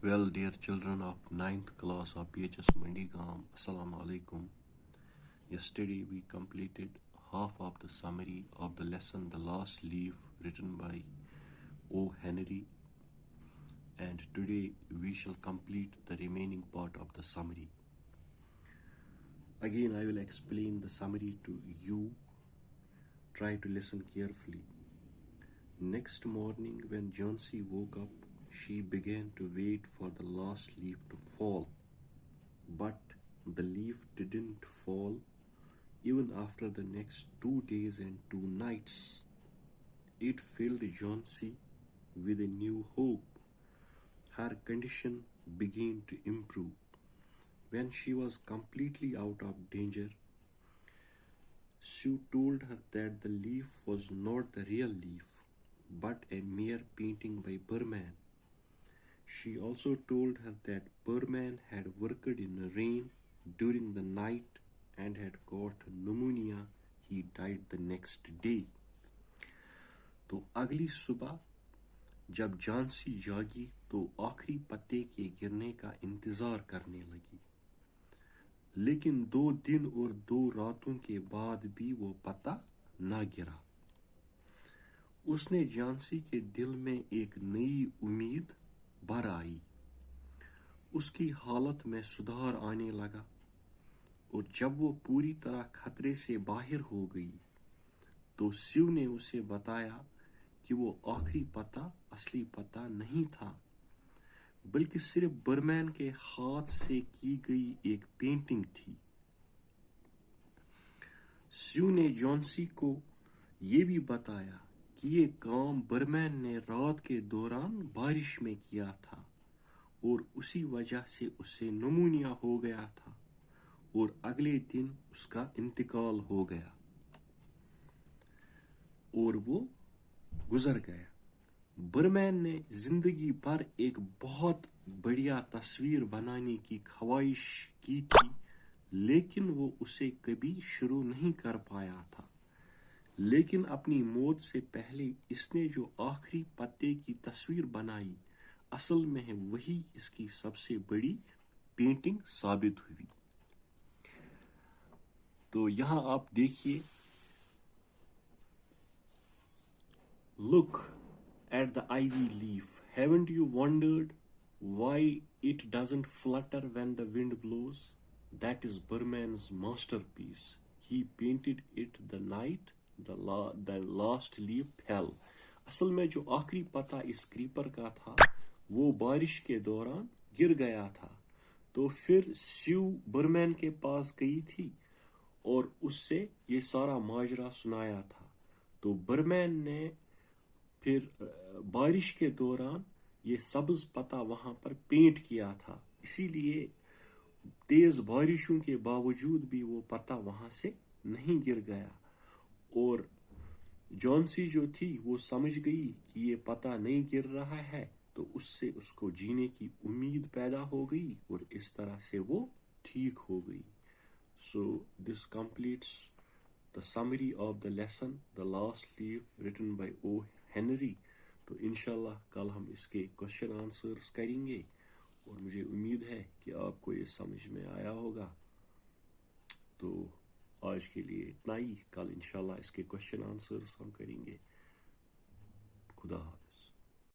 Well, dear children of ninth class of PHS Mandigam, Assalamu alaikum. Yesterday we completed half of the summary of the lesson The Last Leaf written by O. Henry, and today we shall complete the remaining part of the summary. Again, I will explain the summary to you. Try to listen carefully. Next morning, when Johnsy woke up, she began to wait for the last leaf to fall. But the leaf didn't fall even after the next 2 days and 2 nights. It filled Johnsy with a new hope. Her condition began to improve. When she was completely out of danger, Sue told her that the leaf was not the real leaf, but a mere painting by Burman. She also told her that Burman had worked in the rain during the night and had got pneumonia. He died the next day. तो अगली सुबह जब Johnsy जागी तो आखिरी पत्ते के गिरने का इंतजार करने लगी, लेकिन 2 दिन और 2 रातों के बाद भी वो पत्ता ना गिरा। उसने जॉन्सी के दिल में एक नई उम्मीद भर आई। उसकी हालत में सुधार आने लगा, और जब वो पूरी तरह खतरे से बाहर हो गई तो शिव ने उसे बताया कि वो आखिरी पता असली पता नहीं था, बल्कि सिर्फ बर्मैन के हाथ से की गई एक पेंटिंग थी। शिव ने जॉन्सी को ये भी बताया कि ये काम बर्मैन ने रात के दौरान बारिश में किया था और उसी वजह से उसे निमोनिया हो गया था और अगले दिन उसका इंतकाल हो गया और वो गुजर गया। बर्मैन ने जिंदगी भर एक बहुत बढ़िया तस्वीर बनाने की ख्वाहिश की थी, लेकिन वो उसे कभी शुरू नहीं कर पाया था। लेकिन अपनी मौत से पहले इसने जो आखिरी पत्ते की तस्वीर बनाई, असल में वही इसकी सबसे बड़ी पेंटिंग साबित हुई। तो यहाँ आप देखिए, Look at the ivy leaf. Haven't you wondered why it doesn't flutter when the wind blows? That is Burman's masterpiece. He painted it the night the last leaf fell. असल में जो आखिरी पत्ता इस क्रीपर का था वो बारिश के दौरान गिर गया था। तो फिर स्यू बर्मैन के पास गई थी और उससे ये सारा माजरा सुनाया था। तो बर्मैन ने फिर बारिश के दौरान ये सब्ज पत्ता वहां पर पेंट किया था, इसीलिए तेज बारिशों के बावजूद भी वो पत्ता वहां से नहीं गिर गया। और जॉन्सी जो थी वो समझ गई कि ये पत्ता नहीं गिर रहा है, तो उससे उसको जीने की उम्मीद पैदा हो गई और इस तरह से वो ठीक हो गई। So this completes the summary of the lesson The Last Leaf written by O. Henry. तो इंशाल्लाह कल हम इसके क्वेश्चन आंसर्स करेंगे और मुझे उम्मीद है कि आपको ये समझ में आया होगा। तो आज के लिए इतना ही, कल इंशाल्लाह इसके क्वेश्चन आंसर्स हम करेंगे। खुदा हाफिज़।